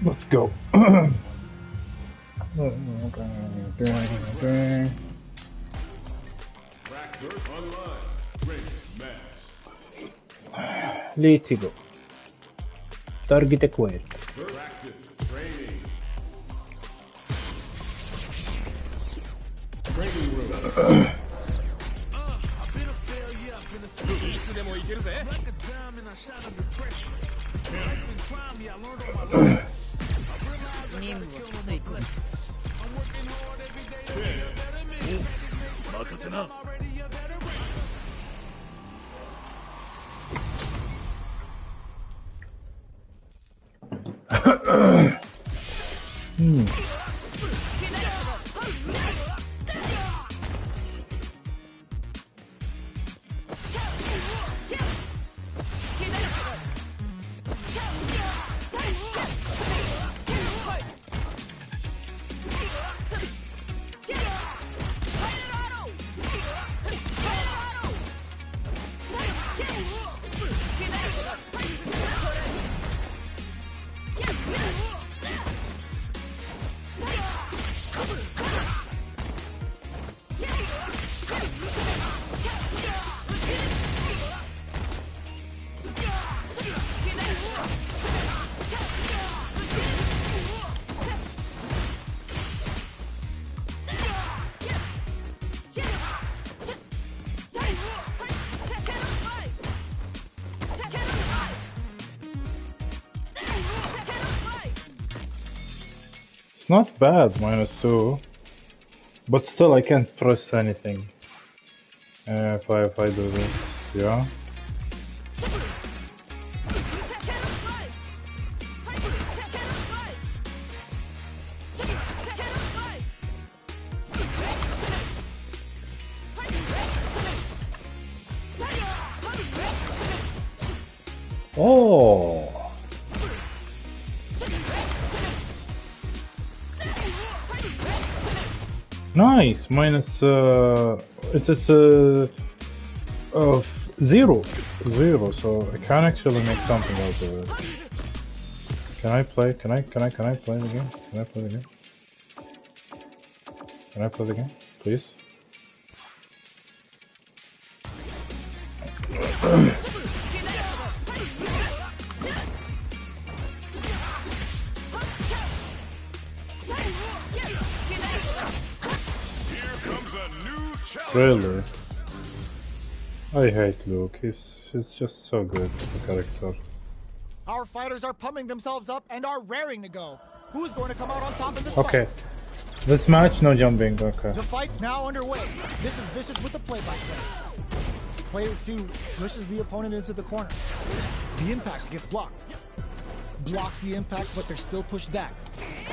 Let's go. Let's go. Target acquired. It's not bad, -2. But still, I can't press anything. If I do this, yeah. Oh. Nice. It is 0, so I can actually make something out of it. Can I play? Can I play the game? Can I play the game? Can I play the game, please? Trailer. I hate Luke. He's just so good, the character. Our fighters are pumping themselves up and are raring to go. Who's going to come out on top in this fight? Okay. This match, no jumping. Okay. The fight's now underway. This is Vicious with the play-by-play. Player 2 pushes the opponent into the corner. The impact gets blocked. Blocks the impact, but they're still pushed back.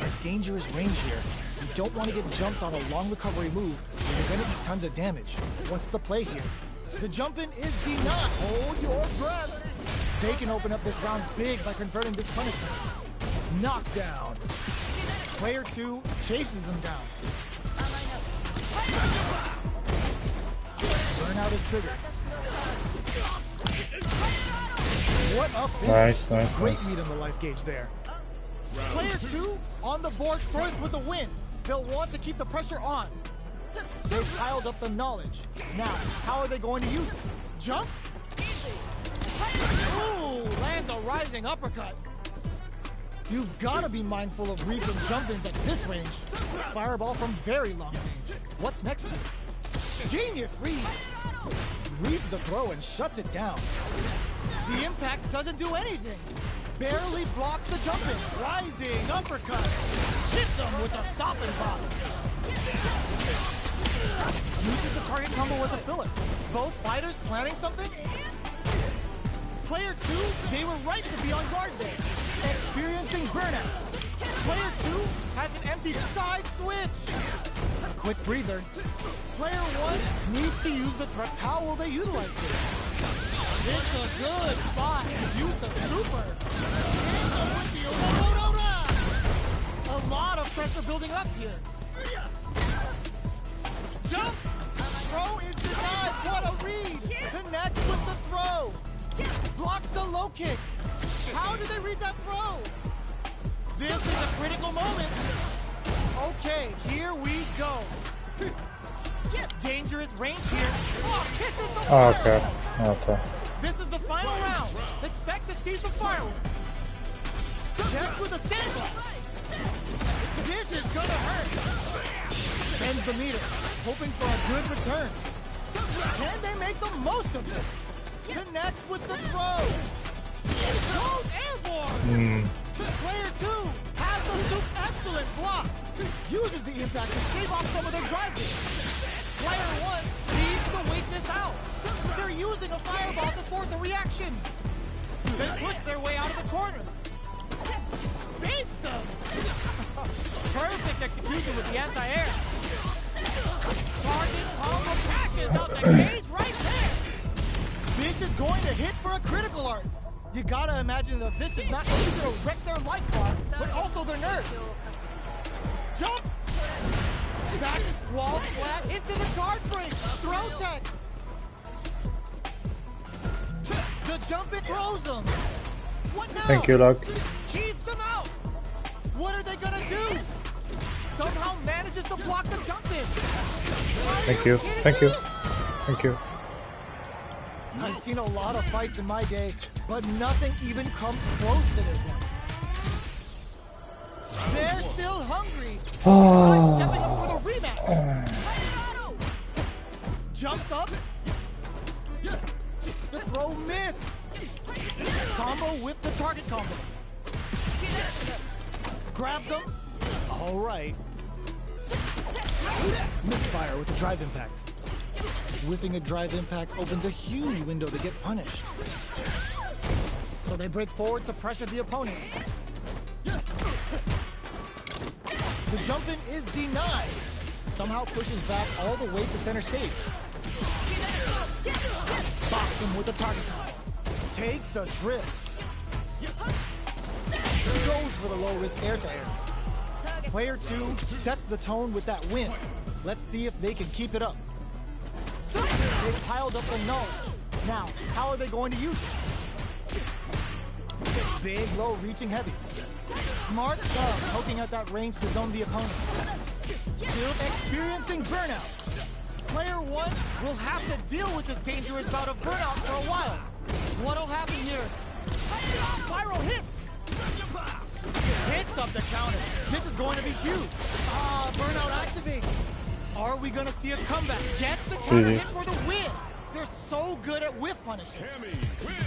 A dangerous range here. You don't want to get jumped on a long recovery move, or you're going to eat tons of damage. What's the play here? The jump-in is denied. Hold your breath. They can open up this round big by converting this punishment. Knockdown. Player 2 chases them down. Burnout is triggered. What a finish. Nice. Great meat on the life gauge there. Player 2 on the board first with a win. They'll want to keep the pressure on. They've piled up the knowledge. Now, how are they going to use it? Jumps? Ooh, lands a rising uppercut. You've got to be mindful of reads and jump-ins at this range. Fireball from very long range. What's next here? Genius read. Reads the throw and shuts it down. The impact doesn't do anything. Barely blocks the jump-in. Rising uppercut. Hits him with a stopping block. Uses the target combo as a filler. Both fighters planning something? Player 2, they were right to be on guard there. Experiencing burnout. Player 2 has an empty side switch. A quick breather. Player 1 needs to use the threat. How will they utilize this? It's a good spot to use the super. A lot of pressure building up here. Jump! Throw is denied. What a read! Connects with the throw. Blocks the low kick. How did they read that throw? This moment. Okay, here we go. Dangerous range here. Oh, kisses the fire. Okay. This is the final round. Expect to see some fireworks. Checks with a sandblast. This is gonna hurt. Bends the meter, hoping for a good return. Can they make the most of this? Connects with the throw. Goes airborne. Player 2 has the excellent block. Uses the impact to shave off some of their drive game. Player 1 needs the weakness out. They're using a fireball to force a reaction. They push their way out of the corner. Beats them. Perfect execution with the anti-air. Target combo catches out the cage right there. This is going to hit for a critical art. You gotta imagine that this is not only gonna wreck their life bar, but also their nerves. Jumps! Back, wall flat, into the guard break. Throw tech. The jump it throws them. What now? Thank you, Luck. Keeps them out. What are they gonna do? Somehow manages to block the jump in. Thank you. I've seen a lot of fights in my day, but nothing even comes close to this one. They're still hungry. Stepping up for the rematch. Jumps up. The throw missed. Combo with the target combo. Grabs him. All right. Misfire with the drive impact. Whiffing a drive impact opens a huge window to get punished. So they break forward to pressure the opponent. The jump in is denied. Somehow pushes back all the way to center stage. Box him with the target combo. Takes a trip. Goes for the low risk air to air. Player 2 sets the tone with that win. Let's see if they can keep it up. They've piled up the knowledge. Now, how are they going to use it? Big, low, reaching heavy. Smart stuff, poking at that range to zone the opponent. Still experiencing burnout. Player 1 will have to deal with this dangerous bout of burnout for a while. What'll happen here? Spiral hits! Hits up the counter. This is going to be huge. Burnout activates. Are we going to see a comeback? Gets the counter hit for the win. They're so good at whiff punishing.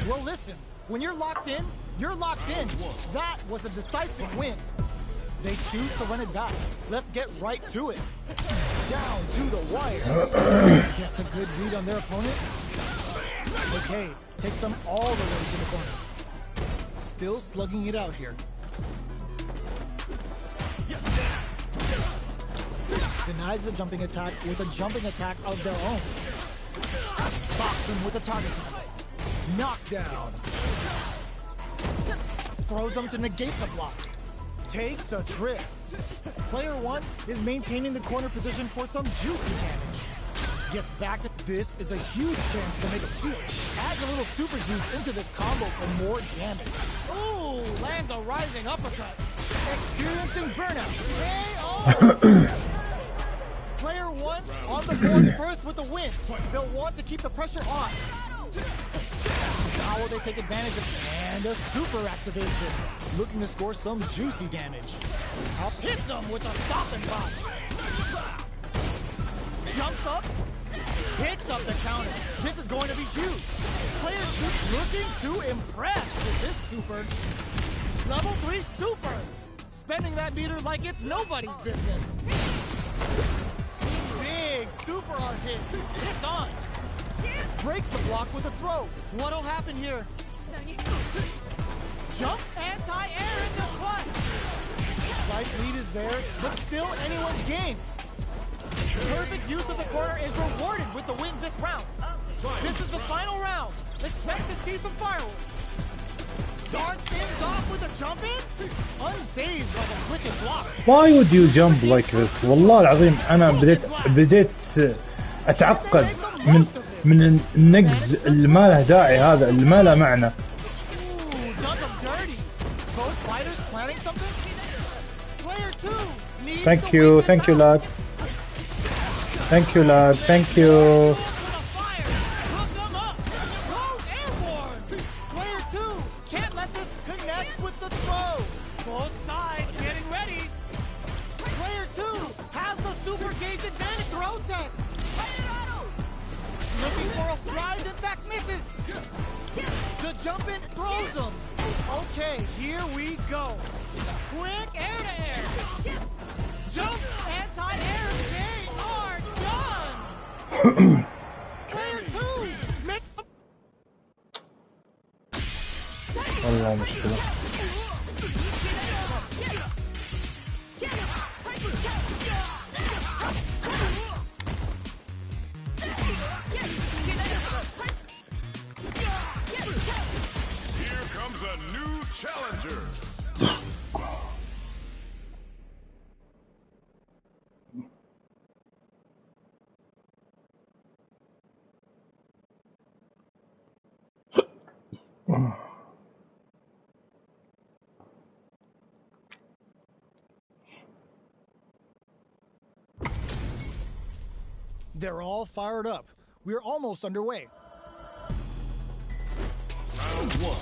Well, listen. When you're locked in, you're locked in. That was a decisive win. They choose to run it back. Let's get right to it. Down to the wire. Gets a good read on their opponent. Okay, takes them all the way to the corner. Still slugging it out here. Denies the jumping attack with a jumping attack of their own. Box him with a target. Knockdown. Throws them to negate the block. Takes a trip. Player 1 is maintaining the corner position for some juicy damage. Gets back to this is a huge chance to make a few. Adds a little super juice into this combo for more damage. Ooh, lands a rising uppercut. Experiencing burnout. KO! Player 1 on the board first with the win. They'll want to keep the pressure on. How will they take advantage of and a super activation? Looking to score some juicy damage. Up hits them with a stop and pop. Jumps up. Hits up the counter. This is going to be huge. Player 2 looking to impress with this super. Level 3 super. Spending that meter like it's nobody's business. Big super art hit. Hits on. Breaks the block with a throw. What'll happen here? Jump anti-air in the clutch. Slight lead is there, but still anyone's game. Perfect use of the corner is rewarded with the win this round. This is the final round. Expect to see some fireworks. Starts things off with a jump in. Unfazed by the switch and block. Why would you jump like this? والله العظيم أنا بديت أتعقد من النقز اللي ما له داعي هذا اللي ما له معنى. Player 2 needs Thank to you, win this thank you, out. lad. Thank you, lad. Thank you. Fire! Hook them up! Goes airborne! Player 2 can't let this connect with the throw. Both sides getting ready. Player 2 has the super gauge advantage. Throw tech. Looking for a thrive, in fact misses. The jump in throws him. Okay, here we go. Quick air to air. Jump anti-air. They are done. Player 2 make والله مشكلة. Here comes a new challenger. They're all fired up. We're almost underway. Round 1.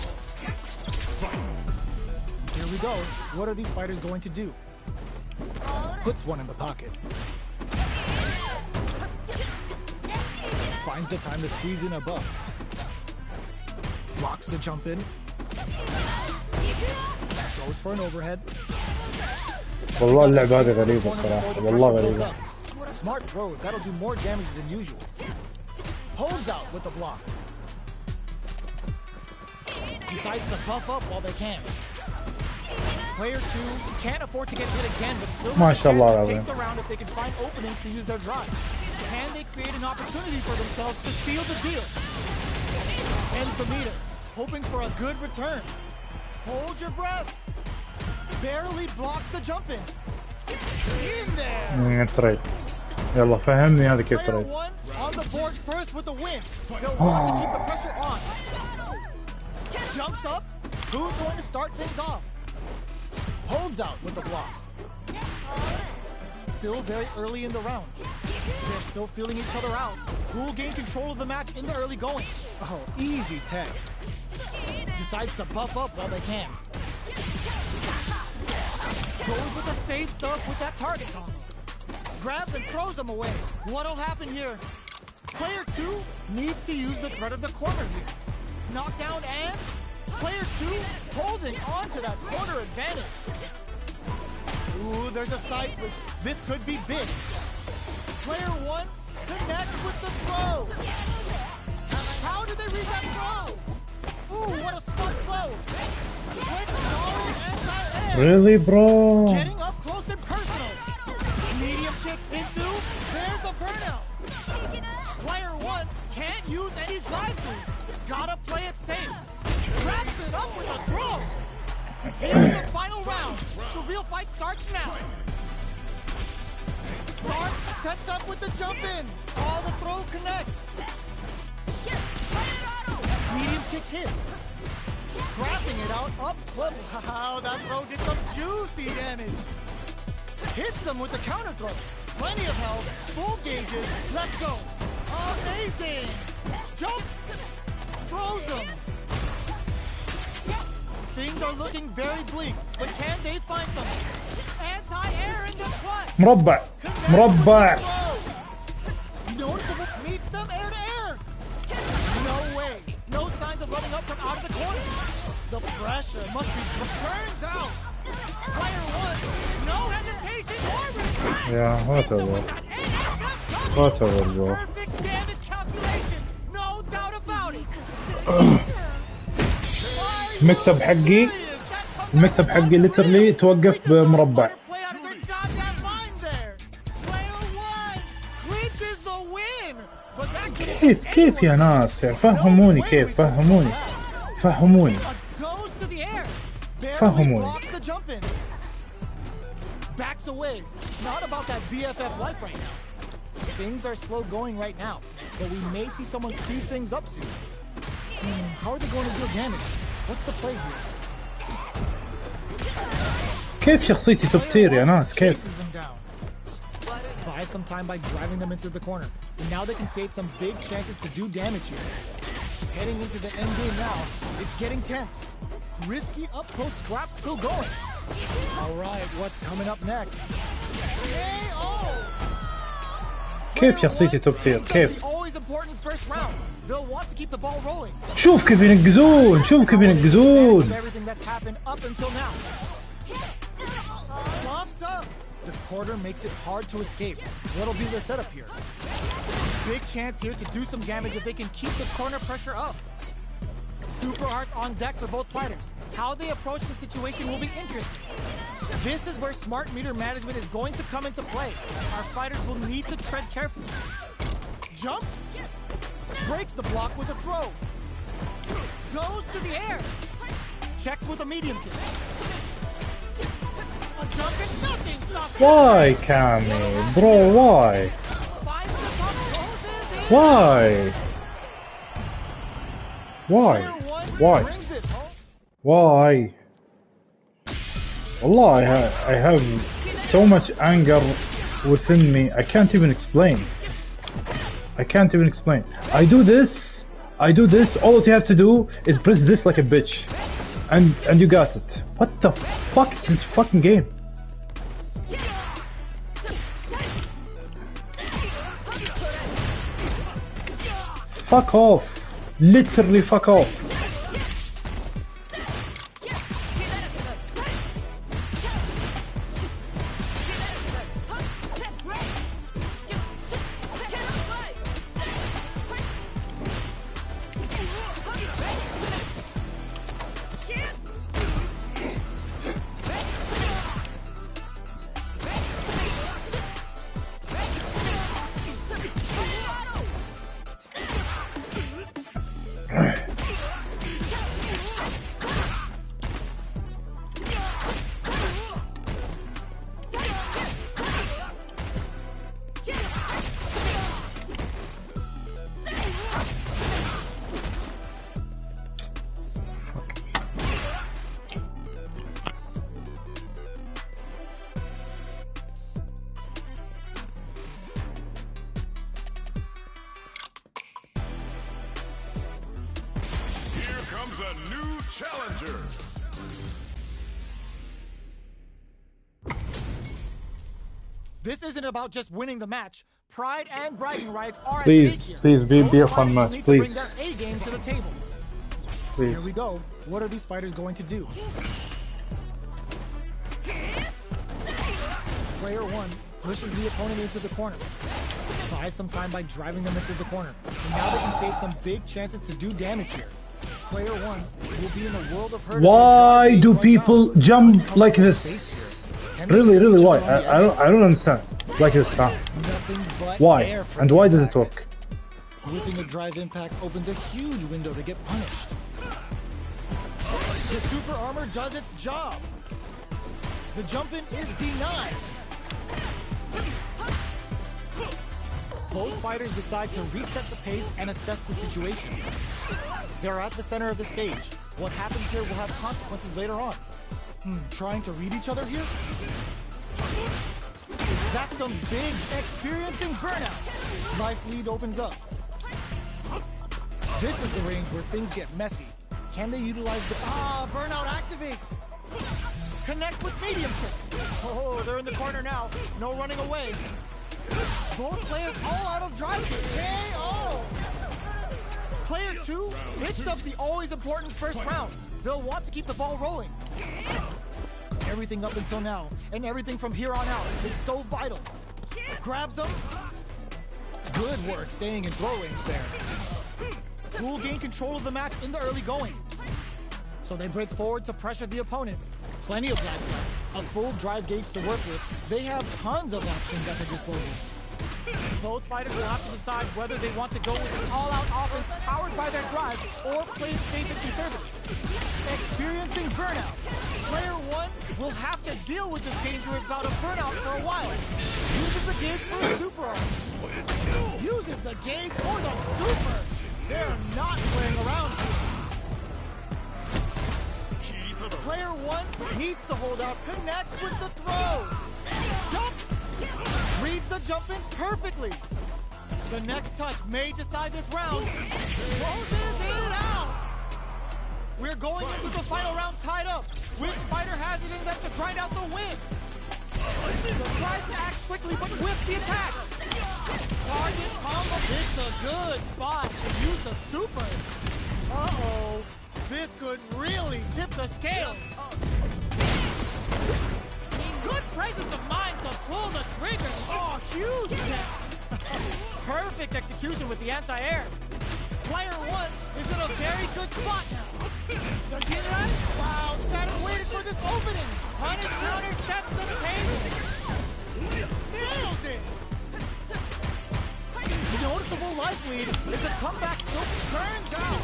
Here we go. What are these fighters going to do? Puts one in the pocket. Finds the time to squeeze in a buff. Blocks the jump in. Goes for an overhead. والله اللعبة هذه غريبة صراحة. والله غريبة. Smart throw. That'll do more damage than usual. Holds out with the block. Decides to puff up while they can. Player 2 can't afford to get hit again, but still ما شاء الله have a chance to العظيم. take the round if they can find openings to use their drive. Can they create an opportunity for themselves to seal the deal? And Famita, hoping for a good return. Hold your breath. Barely blocks the jump in. In there. تريد. يلا فهمني هذا كيف Player تريد. 1 on the board first with a win. They'll want to keep the pressure on. Jumps up. Who's going to start things off? Holds out with the block. Still very early in the round. They're still feeling each other out. Who will gain control of the match in the early going? Oh, easy tag. Decides to buff up while they can. Goes with the safe stuff with that target combo. Grabs and throws him away. What'll happen here? Player 2 needs to use the threat of the corner here. Knockdown and player 2 holding on to that corner advantage. Ooh, there's a side switch. This could be big. Player 1 connects with the throw. How did they read that throw? Ooh, what a smart throw. Quick, solid anti-air. Really, bro? Getting up close and personal. Medium kick into, there's a burnout. Player 1 can't use any drive through. Gotta play it safe. Wraps it up with a throw. Here's the final round. The real fight starts now. Stark sets up with the jump in. All the throw connects. Medium kick hits. Scrapping it out up close. Wow, that throw gets some juicy damage. Hits them with the counter throw. Plenty of health. Full gauges. Let's go. Amazing. Jumps. Throws them. Things are looking very bleak, but can they find them? Anti-air in the clutch. مربع. مربع. Noticeable meets them air to air. No way. No signs of letting up from out of the corner. The pressure must be burns out. Player 1, no hesitation or regret. Yeah, whatever. Whatever, bro. Perfect damage calculation. No doubt about it. المكسب حقي المكسب حقي ليترلي توقف بمربع. كيف يا ناس يعني فهموني كيف فهموني فهموني Backs away. Not about that BFF life right now. Things are slow going right now, but we may see someone speed things up soon. How are they going to deal damage? What's the play here? كيف شخصيتي توب تير يا ناس كيف؟ Chases them down. Buy some time by driving them into the corner. And now they can create some big chances to do damage here. Heading into the end game now, it's getting tense. Risky up close scraps still going. All right, what's coming up next? KO! كيف شخصيتي توب تير كيف؟ Always important first round. They'll want to keep the ball rolling. شوف كيف ينقزون شوف كيف ينقزون. Everything that's happened up until now. Lofts up. The quarter makes it hard to escape. What'll be the setup here? Big chance here to do some damage if they can keep the corner pressure up. Super Arts on deck for both fighters. How they approach the situation will be interesting. This is where smart meter management is going to come into play. Our fighters will need to tread carefully. Jumps. Breaks the block with a throw. Goes to the air. Checks with a medium kick. A jump and nothing stops. Why Cammy bro why? Finds the top, closes in. Why? Why? Tier one Why? brings it home. Why? Allah, I have so much anger within me. I can't even explain. I can't even explain. I do this. All you have to do is press this like a bitch, and you got it. What the fuck is this fucking game? Fuck off. Literally fuck off. Here comes a new challenger. This isn't about just winning the match. Pride and bragging rights are at Please, stake here. please be a Both fun fighters match, need to please. bring their A game to the table. Please. Here we go. What are these fighters going to do? Player one pushes the opponent into the corner. Buys some time by driving them into the corner. And now they can create some big chances to do damage here. Player one will be in a world of hurt. Why do people jump like this? Really, why? I don't understand. Like this, huh? Why? And why does it work? Whipping a drive impact opens a huge window to get punished. The super armor does its job. The jump in is denied. Both fighters decide to reset the pace and assess the situation. They're at the center of the stage. What happens here will have consequences later on. Trying to read each other here? That's some big experiencing burnout. Life lead opens up. This is the range where things get messy. Can they utilize the... burnout activates! Connects with medium kick. Oh, they're in the corner now. No running away. Both players all out of drive kick. KO! Player two hits up the always important first round. They'll want to keep the ball rolling. Everything up until now, and everything from here on out, is so vital. Grabs them. Good work staying in throw range there. Will gain control of the match in the early going. So they break forward to pressure the opponent. Plenty of life left. A full drive gauge to work with. They have tons of options at their disposal. Both fighters will have to decide whether they want to go with an all-out offense powered by their drive or play it safe and conservative. Experiencing burnout. Player one will have to deal with this dangerous bout of burnout for a while. Uses the gauge for a super arm. Uses the gauge for the super. They're not playing around here. Player 1 needs to hold out, connects with the throw. Jumps! Reads the jump in perfectly. The next touch may decide this round. Closes it out. We're going into the final round tied up. Which fighter has it in them to grind out the win? Tries to act quickly, but whips the attack. Target combo. It's a good spot to use the super. Uh-oh. This could really tip the scales. Good presence of mind to pull the trigger. Oh, huge hit. Perfect execution with the anti-air. Player 1 is in a very good spot now. Wow, sat and waited for this opening. Punish counter sets the table. Nails it. Noticeable life lead as the comeback still turns out.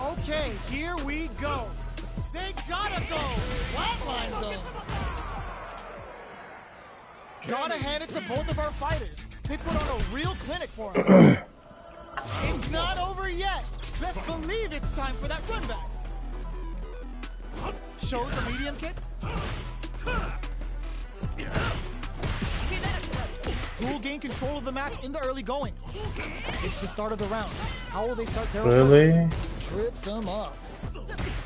Okay, here we go. They gotta go. Flatline them. Gotta hand it to both of our fighters. They put on a real clinic for us. It's not over yet. Best believe it's time for that run back. Shows the medium kick. Who will gain control of the match in the early going? It's the start of the round. How will they start their Really? Trips him up.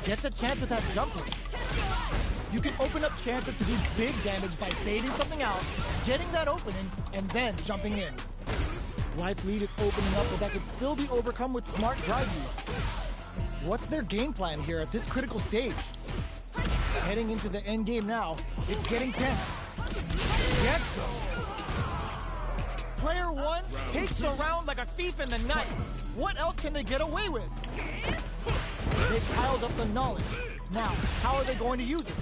Gets a chance with that jumper. You can open up chances to do big damage by baiting something out, getting that opening, and then jumping in. Life lead is opening up, but that could still be overcome with smart drive use. What's their game plan here at this critical stage? Heading into the end game now, it's getting tense. Gets him. Player 1 takes the round like a thief in the night. What else can they get away with? They've piled up the knowledge. Now, how are they going to use it?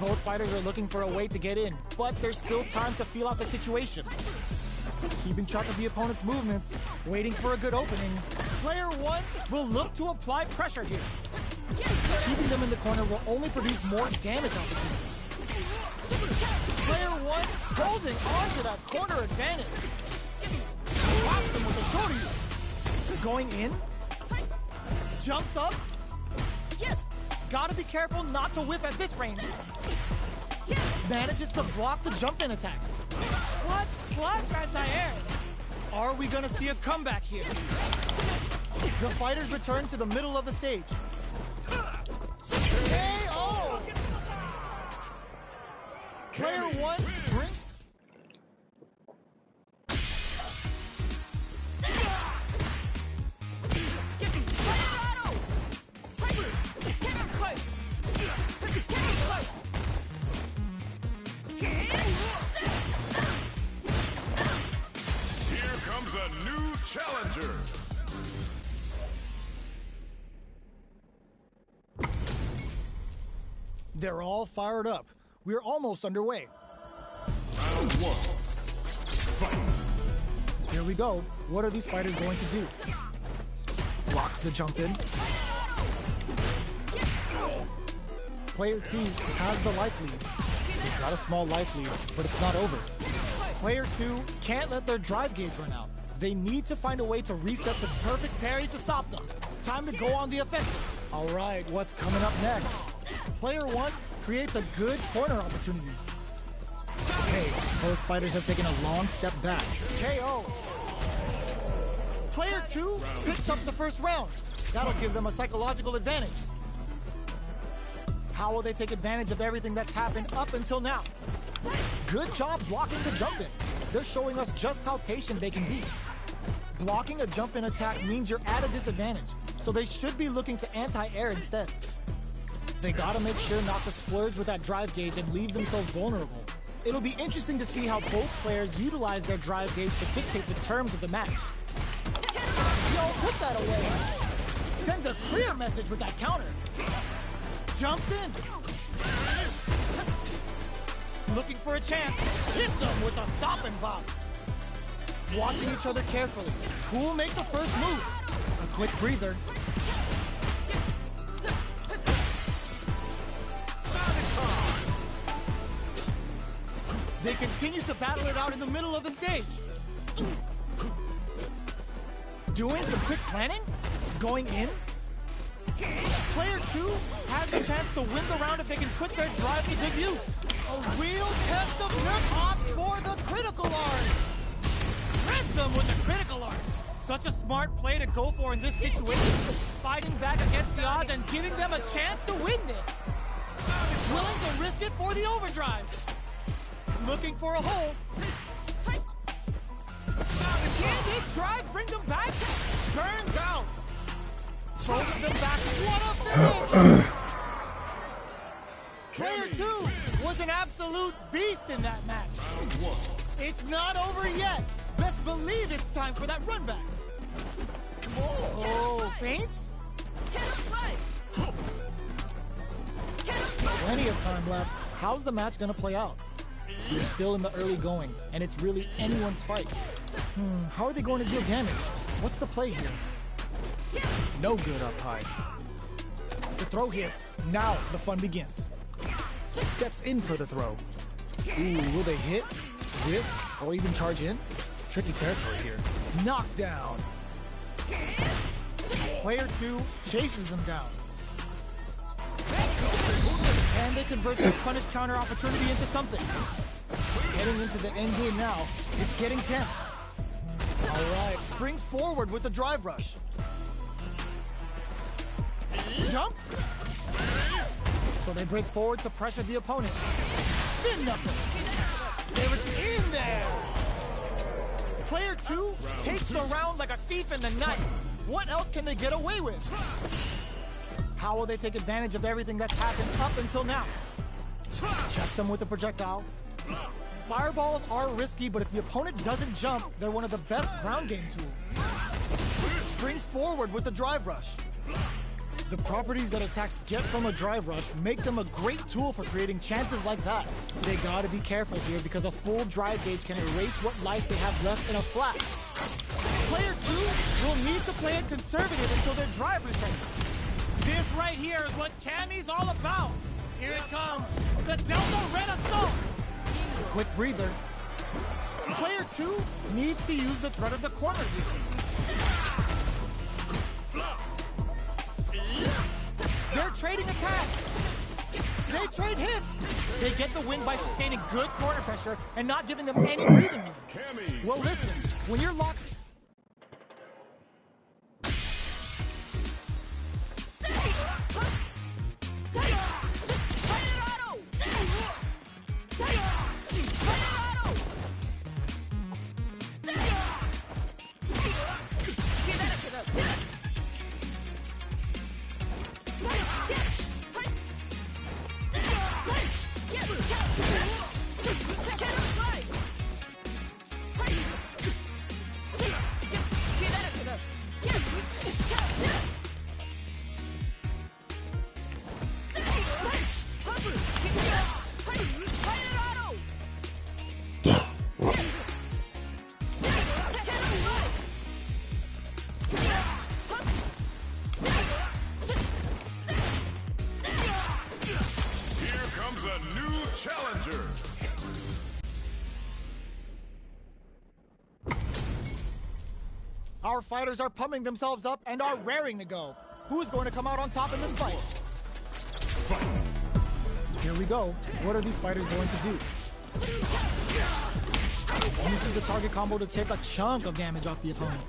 Both fighters are looking for a way to get in, but there's still time to feel out the situation. Keeping track of the opponent's movements, waiting for a good opening. Player 1 will look to apply pressure here. Keeping them in the corner will only produce more damage opportunities. Player 1 holding on to that corner advantage. Slaps them with a shorty. Going in. Jumps up. Gotta be careful not to whiff at this range. Manages to block the jump-in attack. Clutch anti-air. Are we gonna see a comeback here? The fighters return to the middle of the stage. KO! Player 1 brings... Challenger. They're all fired up. We're almost underway. Round 1. Fight. Here we go. What are these fighters going to do? Blocks the jump in. Player 2 has the life lead. They've got a small life lead, but it's not over. Player 2 can't let their drive gauge run out. They need to find a way to reset this perfect parry to stop them. Time to go on the offensive. All right, what's coming up next? Player 1 creates a good corner opportunity. Okay, both fighters have taken a long step back. KO. Player 2 picks up the first round. That'll give them a psychological advantage. How will they take advantage of everything that's happened up until now? Good job blocking the jump in. They're showing us just how patient they can be. Blocking a jump-in attack means you're at a disadvantage, so they should be looking to anti-air instead. They gotta make sure not to splurge with that drive gauge and leave themselves vulnerable. It'll be interesting to see how both players utilize their drive gauge to dictate the terms of the match. Yo, put that away! Sends a clear message with that counter. Jumps in. Looking for a chance. Hits him with a stop and bop. Watching each other carefully. Who makes the first move? A quick breather. They continue to battle it out in the middle of the stage. Doing some quick planning? Going in? Player 2 has the chance to win the round if they can put their drive to good use. A real test of grip opts for the critical art. Reds them with the critical art. Such a smart play to go for in this situation. Fighting back against the odds and giving them a chance to win this. Willing to risk it for the overdrive. Looking for a hole. Can this drive bring them back? Burns out. Throws them back. What a finish! Player 2 was an absolute beast in that match. It's not over yet. Best believe it's time for that run back. Oh, feints? Plenty of time left. How's the match gonna play out? We're still in the early going, and it's really anyone's fight. How are they going to deal damage? What's the play here? No good up high. The throw hits. Now the fun begins. Steps in for the throw. Ooh, will they hit, whip, or even charge in? Tricky territory here. Knockdown. Player 2 chases them down. And they convert their punish counter opportunity into something. Getting into the end game now. It's getting tense. Alright, springs forward with the drive rush. Jumps. So they break forward to pressure the opponent. Spin knuckle. They were in there. Player 2 takes the round like a thief in the night. What else can they get away with? How will they take advantage of everything that's happened up until now? Checks them with a projectile. Fireballs are risky, but if the opponent doesn't jump, they're one of the best ground game tools. Springs forward with the drive rush. The properties that attacks get from a drive rush make them a great tool for creating chances like that. They gotta be careful here because a full drive gauge can erase what life they have left in a flash. Player 2 will need to play it conservative until their drive resets. This right here is what Cammy's all about. Here it comes, the Delta Red Assault. Quick breather. Player 2 needs to use the threat of the corner here. They're trading attacks. They trade hits. They get the win by sustaining good corner pressure and not giving them any breathing room. Well, listen, when you're locked... Challenger. Our fighters are pumping themselves up and are raring to go. Who's going to come out on top in this fight? Here we go. What are these fighters going to do? Uses the target combo to take a chunk of damage off the opponent.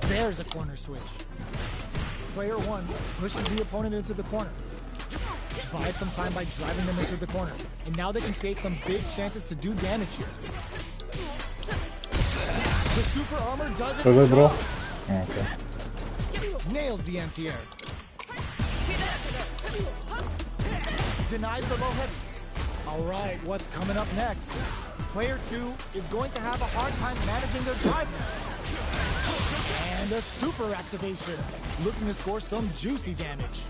There's a corner switch. Player 1 pushes the opponent into the corner. Buys some time by driving them into the corner. And now they can create some big chances to do damage here. The super armor does it for job. Okay. Nails the anti-air. Denies the low heavy. Alright, what's coming up next? Player 2 is going to have a hard time managing their drive now. And a super activation. Looking to score some juicy damage.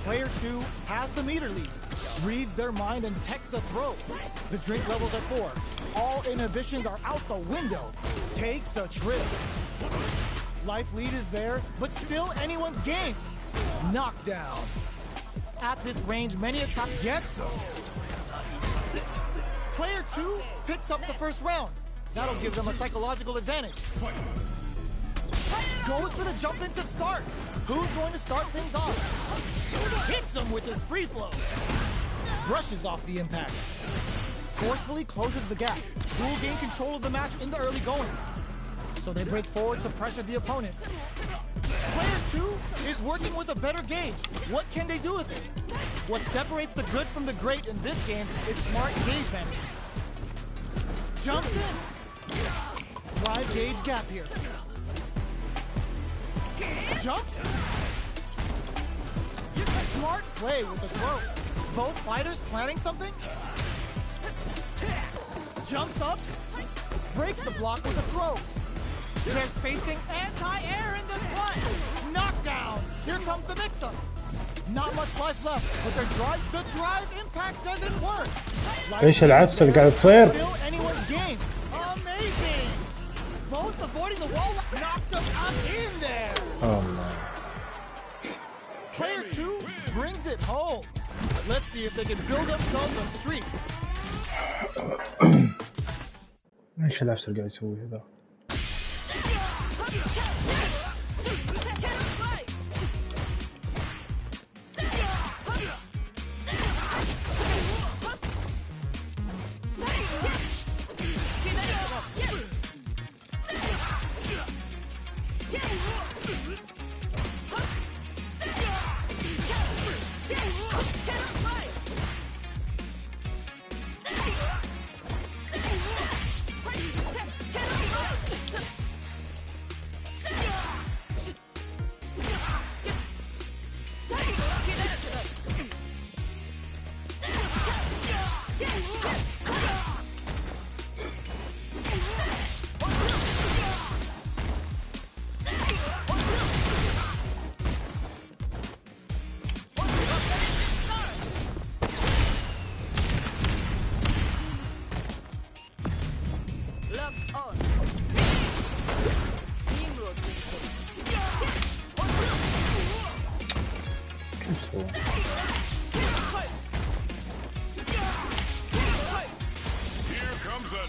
Player 2 has the meter lead, reads their mind and texts a throw. The drink level's at 4. All inhibitions are out the window. Takes a trip. Life lead is there, but still anyone's game. Knockdown. At this range, many a trap gets them. Player 2 picks up the first round. That'll give them a psychological advantage. Goes for the jump in to start. Who's going to start things off? Hits him with his free flow. Brushes off the impact. Forcefully closes the gap. Who will gain control of the match in the early going. So they break forward to pressure the opponent. Player 2 is working with a better gauge. What can they do with it? What separates the good from the great in this game is smart gauge management. Jumps in. Drive gauge gap here. Jumps. Smart play with the throw. Both fighters planning something. Jumps up. Breaks the block with a throw. They're spacing anti-air in the front. Knockdown. Here comes the mix-up. Not much life left, but the drive impact doesn't work. ايش العفسه اللي قاعد تصير؟ Still anyone's game. Amazing. Both avoiding the wall knocks them up in there. Oh no. Player 2 brings it home. Let's see if they can build themselves a streak. ايش العفسه اللي قاعد يسوي هذا؟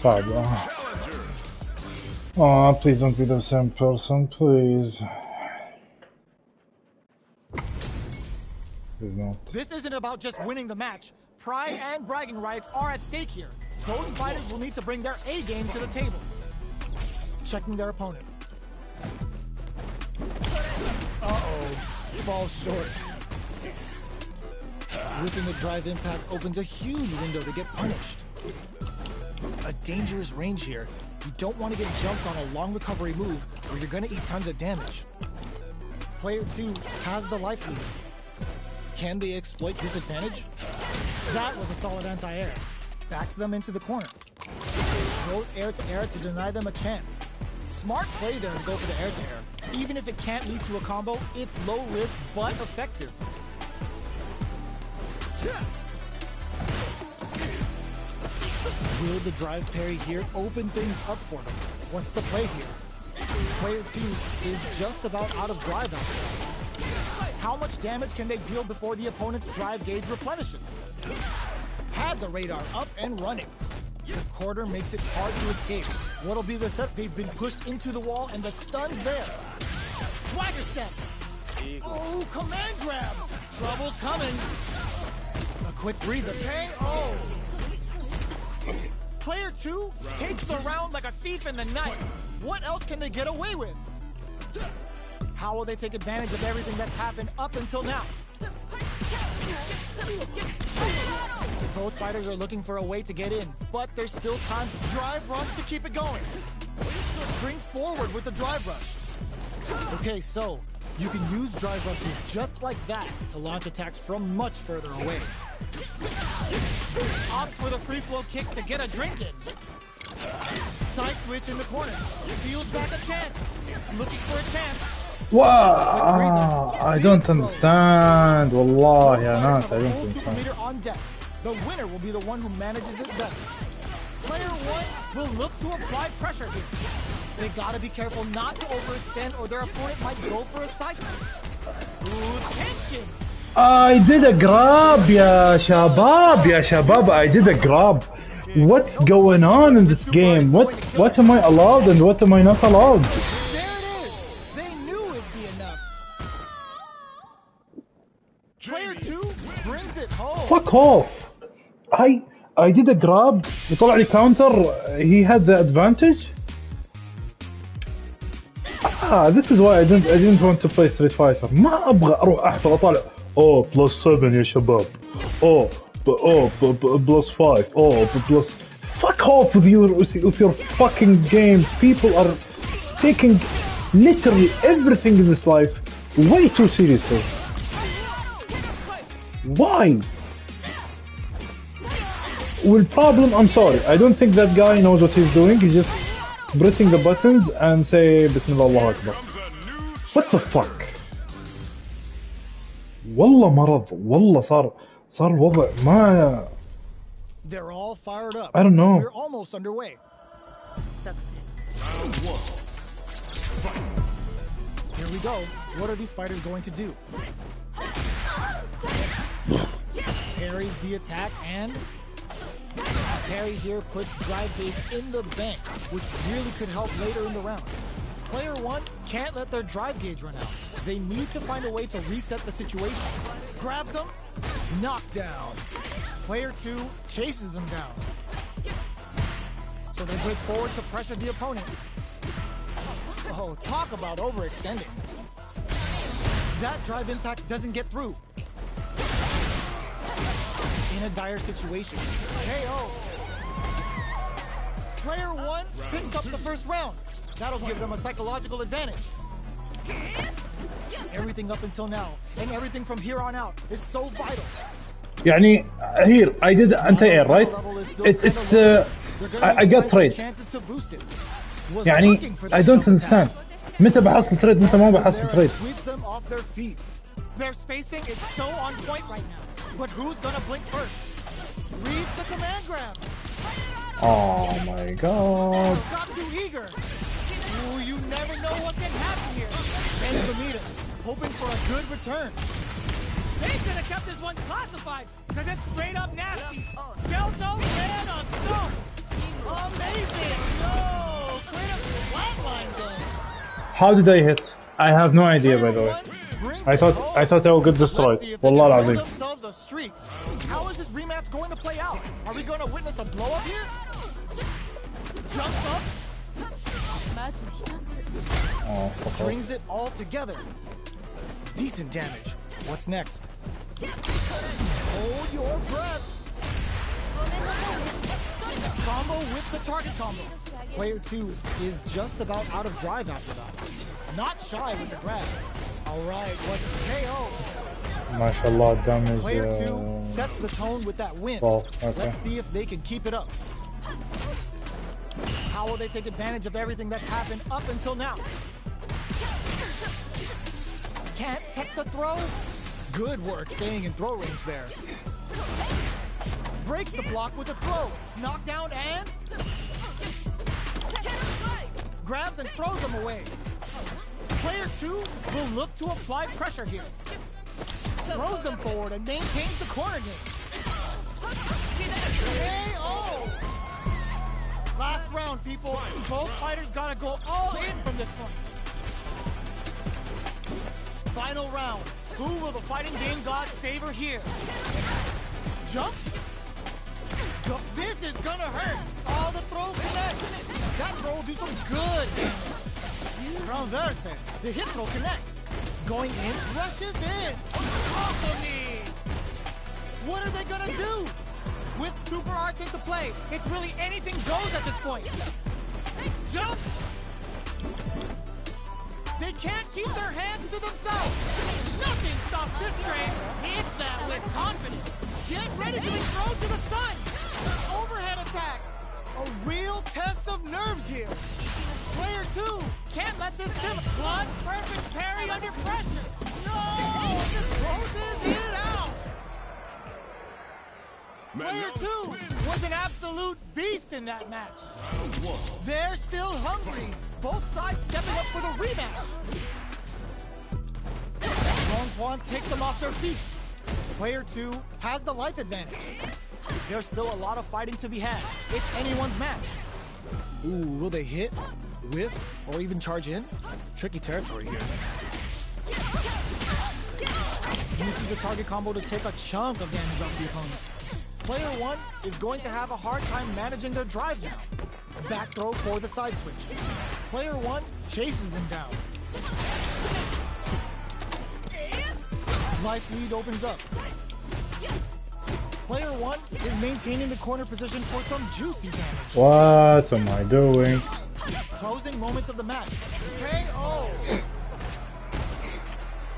صعب. Oh, please don't be the same person, please. Please not. This isn't about just winning the match. Pride and bragging rights are at stake here. Both fighters will need to bring their A game to the table. Checking their opponent. Uh-oh. Falls short. Whipping the drive impact opens a huge window to get punished. A dangerous range here. You don't want to get jumped on a long recovery move or you're going to eat tons of damage. Player 2 has the life lead. Can they exploit this advantage? That was a solid anti-air. Backs them into the corner. Throws air to air to deny them a chance. Smart play there and go for the air to air. Even if it can't lead to a combo, it's low risk but effective. Will the drive parry here open things up for them? What's the play here? Player 2 is just about out of drive out there. How much damage can they deal before the opponent's drive gauge replenishes? Had the radar up and running. The quarter makes it hard to escape. What'll be the set? They've been pushed into the wall and the stun's there. Swagger step. Oh, command grab. Trouble's coming. A quick breather. KO. Player 2 takes the round like a thief in the night. What else can they get away with? How will they take advantage of everything that's happened up until now? Both fighters are looking for a way to get in, but there's still time to drive rush to keep it going. Springs forward with the drive rush. Okay, so you can use drive rushes just like that to launch attacks from much further away. Opt for the free flow kicks to get a drink in. Side switch in the corner. Feels back a chance. Looking for a chance. Wow, I don't understand. Wallah, ya Nas, I don't understand. On deck. The winner will be the one who manages it best. Player 1 will look to apply pressure here. They gotta be careful not to overextend or their opponent might go for a side switch. Ooh, tension. I did a grab, ya shabab, I did a grab. What's going on in this game? What am I allowed and what am I not allowed? There it is. They knew it'd be enough. brings it home. Fuck off. I did a grab وطلع لي counter. He had the advantage. This is why I didn't want to play Street Fighter. ما ابغى اروح احفظ اطالع. Oh +7 يا شباب. Oh +5. Oh plus. Fuck off with your fucking game. People are taking literally everything in this life way too seriously. Why? Well, problem, I'm sorry. I don't think that guy knows what he's doing. He's just pressing the buttons and say Bismillah Allahu Akbar. What the fuck? والله مرض. والله صار الوضع ما. They're all fired up. I don't know. We're almost underway. Here we go. What are these fighters going to do? Parries the attack and parry here puts drive gauge in the bank, which really could help later in the round. Player 1 can't let their drive gauge run out. They need to find a way to reset the situation. Grabs them, knockdown. Player 2 chases them down. So they break forward to pressure the opponent. Oh, talk about overextending. That drive impact doesn't get through. In a dire situation. KO. Player 1 picks up the first round. That'll give them a psychological advantage. Everything up until now, and everything from here on out, is so vital. يعني here I did anti-air, right? It's I got trade. يعني I don't understand. متى بحصل trade متى ما بحصل trade. Their spacing is so on point right now. But who's gonna blink first? Reads the command grab. Oh my god. Got too eager. Ooh, you never know what can happen here. Bends the meter, hoping for a good return. They should have kept this one classified, because it's straight up nasty. Delta ran a stomp. Amazing. No, clear up the flatline zone. How did I hit? I have no idea, by the way. I thought I would get destroyed. Wallah al-Azim. How is this rematch going to play out? Are we going to witness a blow up here? Jumps up. Strings it all together. Decent damage. What's next? Hold your breath. Combo with the target combo. Player 2 is just about out of drive after that. Not shy with the grab. Alright, what's KO? MashaAllah, damage. Player 2 sets the tone with that win. Oh, okay. Let's see if they can keep it up. How will they take advantage of everything that's happened up until now? Can't tech the throw? Good work staying in throw range there. Breaks the block with a throw. Knockdown and grabs and throws them away. Player 2 will look to apply pressure here. Throws them forward and maintains the corner game. KO! Last round, people. Both fighters gotta go all in from this point. Final round. Who will the fighting game gods favor here? Jump? This is gonna hurt. All the throws connect. That throw will do some good damage. Transverse. The hit throw connects. Going in, rushes in. Alchemy. What are they gonna do? With super arts into play, it's really anything goes at this point. Jump. They can't keep their hands to themselves. Nothing stops this train. Hits that with confidence. Get ready to be thrown to the sun. Overhead attack. A real test of nerves here. Player 2 can't let this tip. Plus perfect parry under pressure. No, this closes it out. Player 2 was an absolute beast in that match. They're still hungry. Both sides stepping up for the rematch. Rongquan takes them off their feet. Player 2 has the life advantage. There's still a lot of fighting to be had. It's anyone's match. Ooh, will they hit, whiff, or even charge in? Tricky territory here. uses the target combo to take a chunk of damage off the opponent. Player 1 is going to have a hard time managing their drive now. Back throw for the side switch. Player 1 chases them down. Life lead opens up. Player 1 is maintaining the corner position for some juicy damage. What am I doing? Closing moments of the match. KO!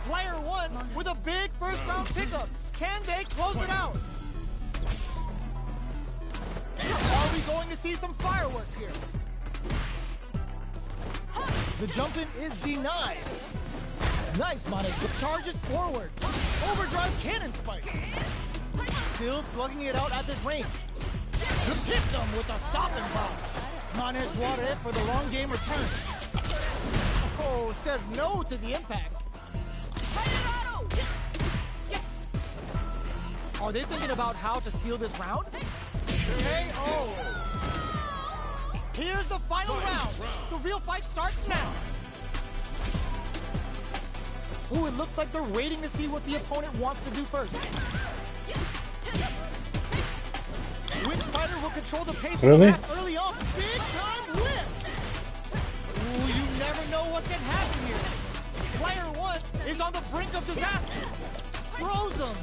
Player 1 with a big first round pickup. Can they close it out? Are we going to see some fireworks here? The jump in is denied. Nice, Mane. Charges forward. Overdrive cannon spike. Still slugging it out at this range. Hits him with a stopping bomb. Mane's Guare for the long game return. Oh, says no to the impact. Are they thinking about how to steal this round? KO. Here's the final round. The real fight starts now. Ooh, it looks like they're waiting to see what the opponent wants to do first. Which fighter will control the pace of the match early on? Big time whip! Ooh, you never know what can happen here. Player 1 is on the brink of disaster. Throws him.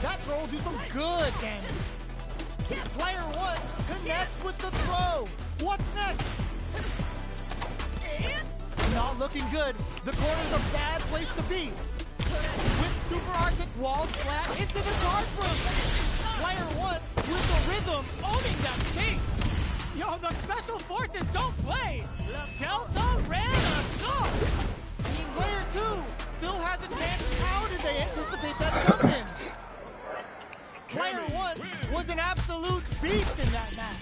That throw will do some good damage. Player 1 connects with the throw. What's next? Not looking good. The corner's a bad place to be. With super arctic walls flat into the guard room. Player 1 with the rhythm owning that space. Yo, the special forces don't play. Delta ran assault. Player 2 still has a chance. How did they anticipate that jump in? Player 1 was an absolute beast in that match.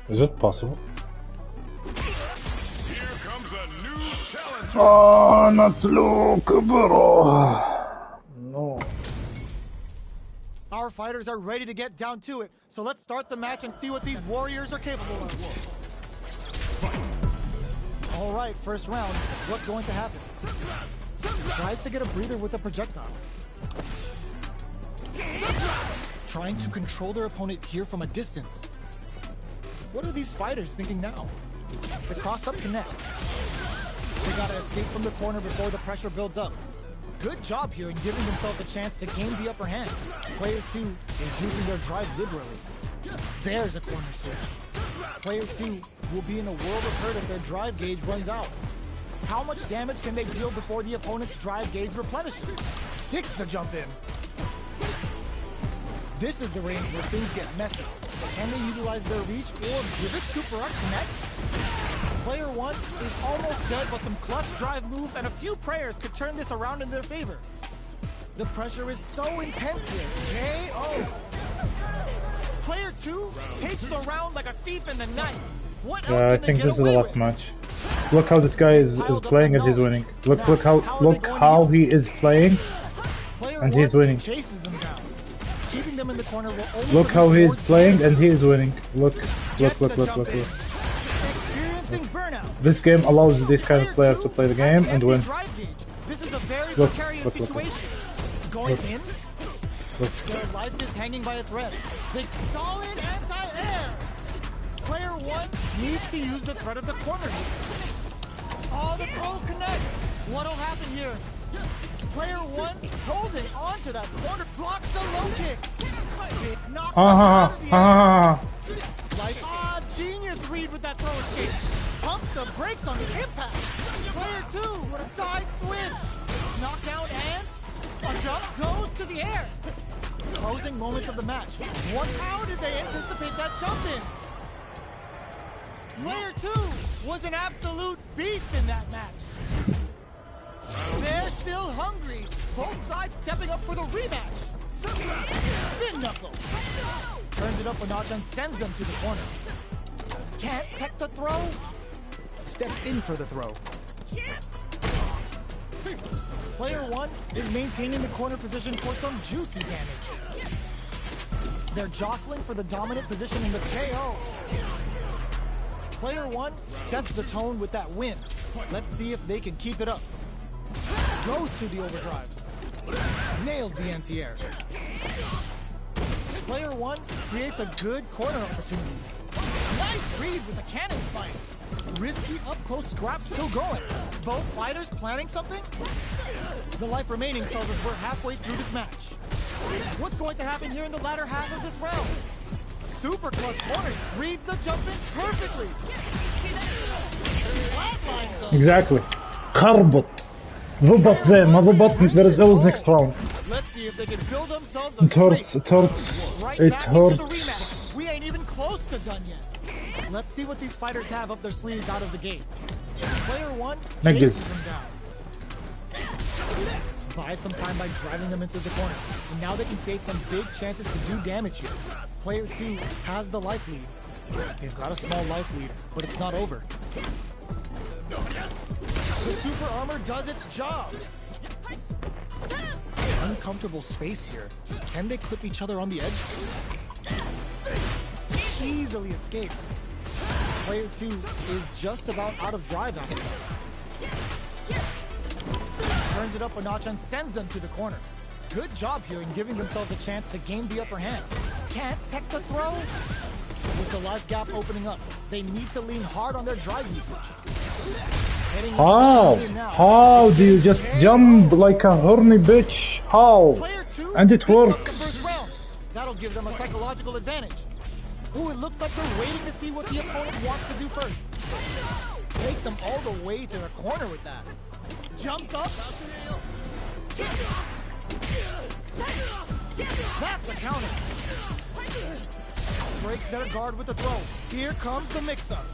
Is it possible? Here comes a new challenger. Oh, not Luke, bro. No. Our fighters are ready to get down to it, so let's start the match and see what these warriors are capable of. All right, first round. What's going to happen? Tries to get a breather with a projectile. Trying to control their opponent here from a distance. What are these fighters thinking now? The cross-up connects. They gotta escape from the corner before the pressure builds up. Good job here in giving themselves a chance to gain the upper hand. Player 2 is using their drive liberally. There's a corner switch. Player 2 will be in a world of hurt if their drive gauge runs out. How much damage can they deal before the opponent's drive gauge replenishes? Sticks the jump in. This is the range where things get messy. Can they utilize their reach or give a super art connect? Player 1 is almost dead, but some clutch drive moves and a few prayers could turn this around in their favor. The pressure is so intense here. KO. Player 2 takes the round like a thief in the night. What else I can think they this get is the away last with? match. Look how this guy is playing and he's winning. Look how he is playing Player and he's 1 winning. chases them down. Keeping them in the corner will only Look how produce he's more playing damage. and he is winning. Look. Gets the jump in. Experiencing burnout. This game allows these kind of Player players 2 to play the has game an and empty win. drive gauge. This is a very Look, precarious look. situation. Going Look. in, Look. their life is hanging by a thread. The solid anti-air. Player 1 needs to use the threat of the corner here. Oh, the throw connects. What'll happen here? Player 1 holding on to that corner, blocks the low kick. It knocks him out of the air. Like, genius read with that throw escape. Pumps the brakes on the impact. Player 2 with a side switch. Knockdown and a jump goes to the air. Closing moments of the match. How did they anticipate that jump in? Player 2 was an absolute beast in that match. They're still hungry. Both sides stepping up for the rematch. Spin knuckle. Turns it up a notch and sends them to the corner. Can't tech the throw. Steps in for the throw. Player 1 is maintaining the corner position for some juicy damage. They're jostling for the dominant position in the KO. Player 1 sets the tone with that win. Let's see if they can keep it up. Goes to the overdrive. Nails the anti-air. Player 1 creates a good corner opportunity. Nice read with the cannon fight. Risky up-close scrap still going. Both fighters planning something? The life remaining tells us we're halfway through this match. What's going to happen here in the latter half of this round? Super clutch corners reads the jump in perfectly. Flatline zone. Exactly. خربط. ضبط زين ما ضبط there is next round. Let's see if they can build themselves a It hurts. streak. It hurts. Right It back into the hurts. rematch. We ain't even close to done yet. Let's see what these fighters have up their sleeves out of the gate. Player 1 Niggas. chases them down. Buy some time by driving them into the corner. And now they can create some big chances to do damage here. Player 2 has the life lead. They've got a small life lead, but it's not over. The super armor does its job. Uncomfortable space here. Can they clip each other on the edge? Easily escapes. Player 2 is just about out of drive after that. Turns it up a notch and sends them to the corner. Good job here in giving themselves a chance to gain the upper hand. Can't tech the throw? With the life gap opening up, they need to lean hard on their drive usage. Heading into How? the lead now. How do you just jump like a horny bitch? How? Player 2 And it picks up the works. first round. That'll give them a psychological advantage. Ooh, it looks like they're waiting to see what the opponent wants to do first. Takes them all the way to the corner with that. Jumps up. That's a counter. Breaks their guard with the throw. Here comes the mix-up.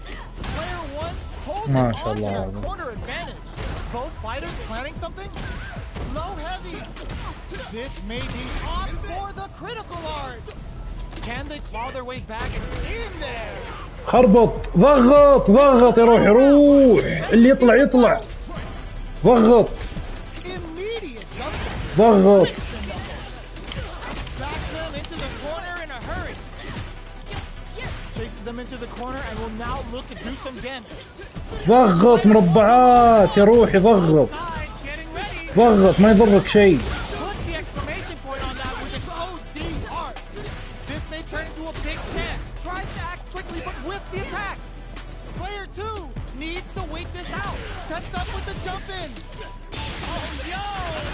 Player 1 holding on to MashaAllah. their corner advantage. Both fighters planning something? Low heavy. This may be on for the critical art. Can they claw their way back and in there? خربط ضغط ضغط يروح اللي يطلع يطلع ضغط Immediate jump. ضغط Back them into the corner in a hurry. Chases them into the corner and will now look to do some damage. ضغط مربعات يا روحي ضغط Side getting ready. ضغط ما يضرك شيء. Put the exclamation point on that with its OD art. This may turn into a big chance. Tries to act quickly but whiffs the attack. Player 2 needs to wait this out. Sets up with the jump in. Oh, yo!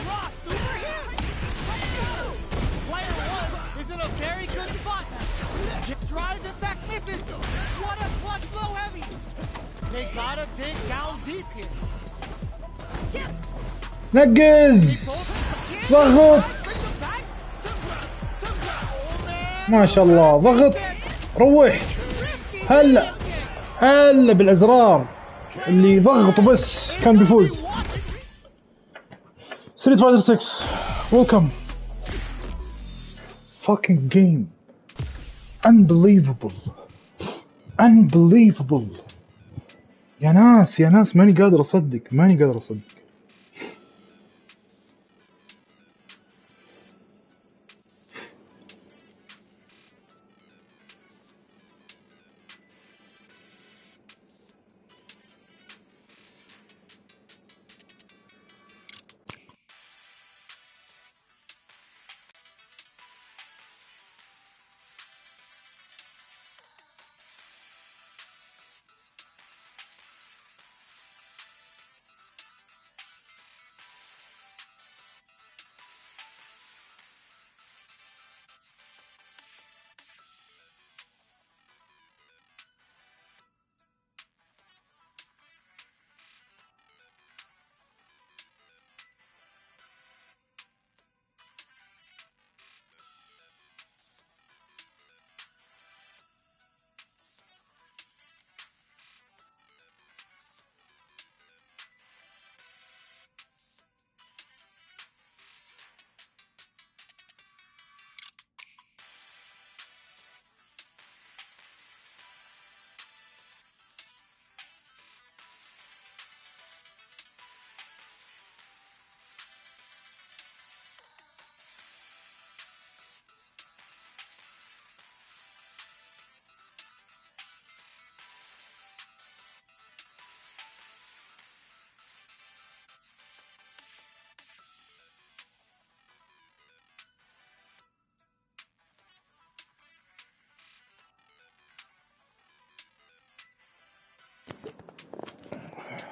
Raw super hit! Player 1 is in a very good spot. Drives it back, misses. What a clutch low heavy. They gotta dig down deep here. نقز ضغط ما شاء الله ضغط روح هلا هلا بالازرار اللي ضغطوا بس كان بيفوز. ستريت فايتر 6 ويلكم. fucking game unbelievable unbelievable. يا ناس ماني قادر اصدق.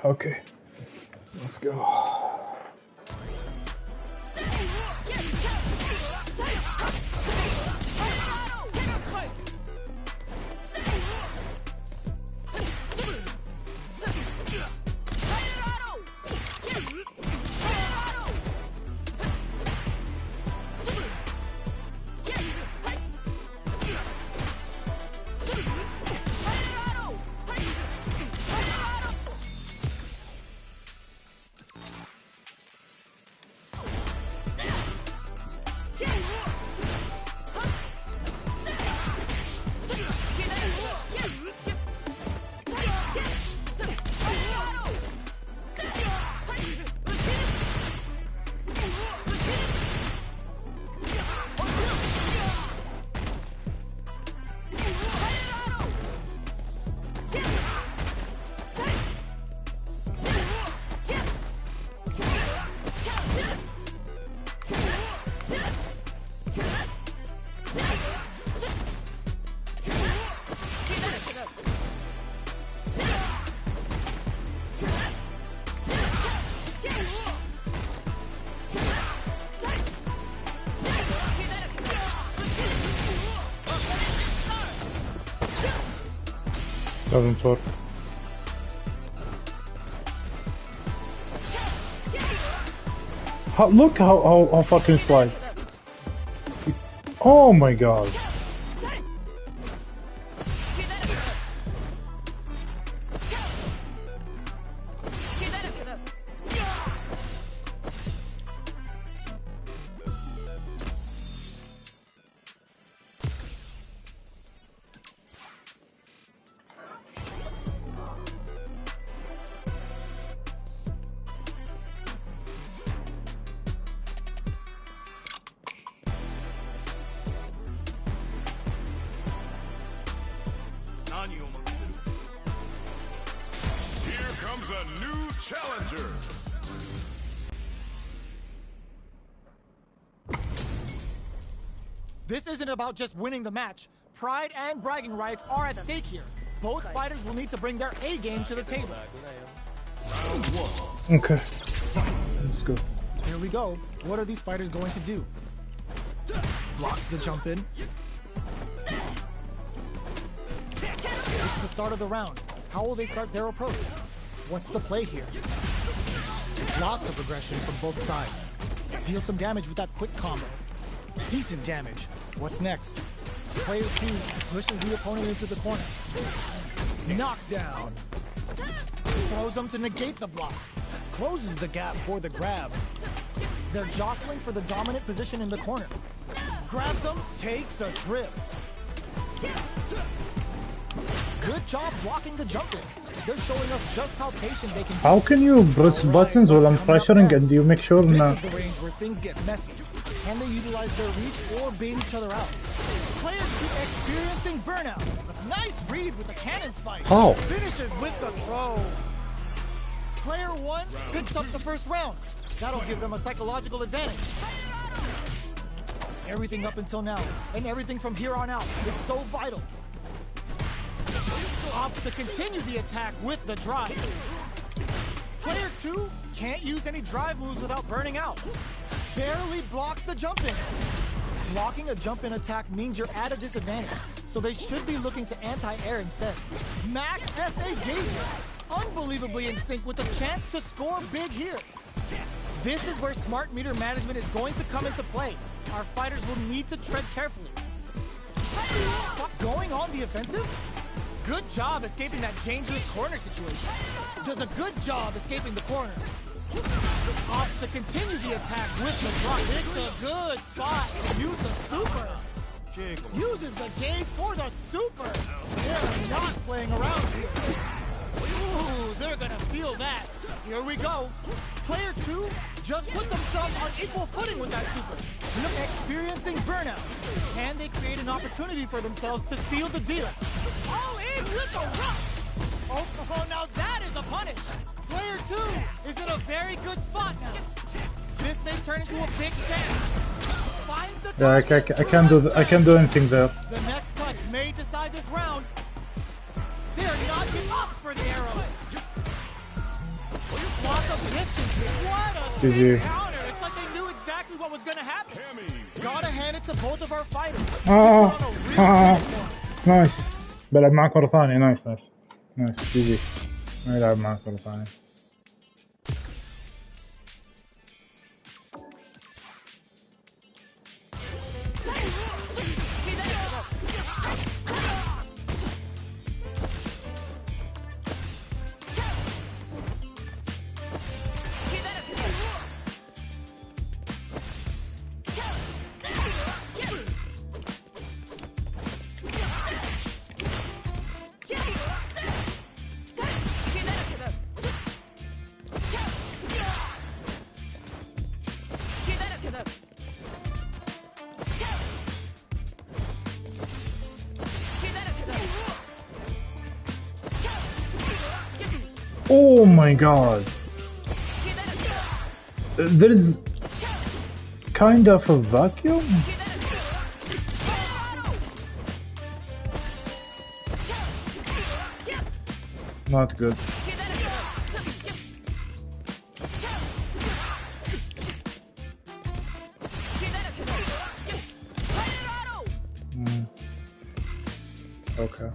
Okay, let's go. Doesn't work. Look how fucking slide. Oh my god. Here comes a new challenger. This isn't about just winning the match. Pride and bragging rights are at stake here. Both fighters will need to bring their A game to the table. Okay, let's go. Here we go. What are these fighters going to do? Blocks the jump in. It's the start of the round. How will they start their approach? What's the play here? Lots of aggression from both sides. Deal some damage with that quick combo. Decent damage. What's next? Player 2 pushes the opponent into the corner. Knockdown. Throws them to negate the block. Closes the gap for the grab. They're jostling for the dominant position in the corner. Grabs them, takes a trip. Good job blocking the jump in. They're showing us just how patient they can be. How can you press buttons while I'm pressuring and you make sure This now? is the range where things get messy. Can they utilize their reach or bait each other out? Players keep experiencing burnout. Nice read with the cannon spike. How? Finishes with the throw. Player 1 picks up the first round. That'll give them a psychological advantage. Everything up until now, and everything from here on out, is so vital. Opts to continue the attack with the drive. Player 2 can't use any drive moves without burning out. Barely blocks the jump in. Blocking a jump in attack means you're at a disadvantage, so they should be looking to anti-air instead. Max SA gauges, unbelievably in sync with the chance to score big here. This is where smart meter management is going to come into play. Our fighters will need to tread carefully. Going on the offensive? Good job escaping that dangerous corner situation. Does a good job escaping the corner. Opts to continue the attack with the drop. It's a good spot to use the super. Uses the gauge for the super. They're not playing around here. Ooh, they're gonna feel that. Here we go. Player 2 just put themselves on equal footing with that super. Experiencing burnout. Can they create an opportunity for themselves to seal the deal? All in with the rush. Oh, now that is a punish. Player 2 is in a very good spot now. This may turn into a big chance. Finds the Yeah, I can't do anything there. The next touch may decide this round. They're not giving up for the arrow. Block of distance. What a big counter. It's like they knew exactly what was going to happen. Gotta hand it to both of our fighters. نايس. بلعب معك مرة ثانية. نايس جي جي. ما يلعب معك مرة ثانية. Oh my god. There's kind of a vacuum. Not good. Okay.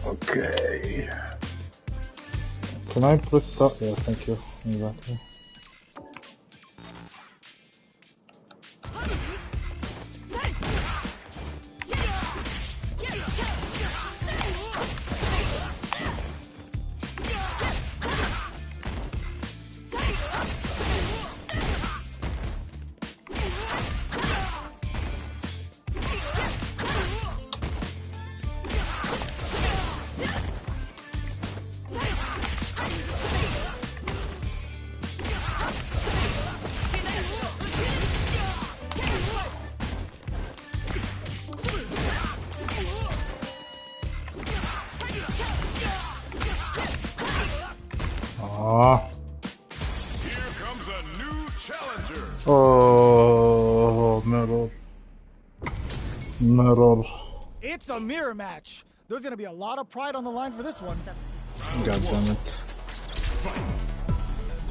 Okay. Can I press stop? Yeah, thank you. Exactly. Here comes a new challenger. Oh, mirror. It's a mirror match. There's going to be a lot of pride on the line for this one. God damn it.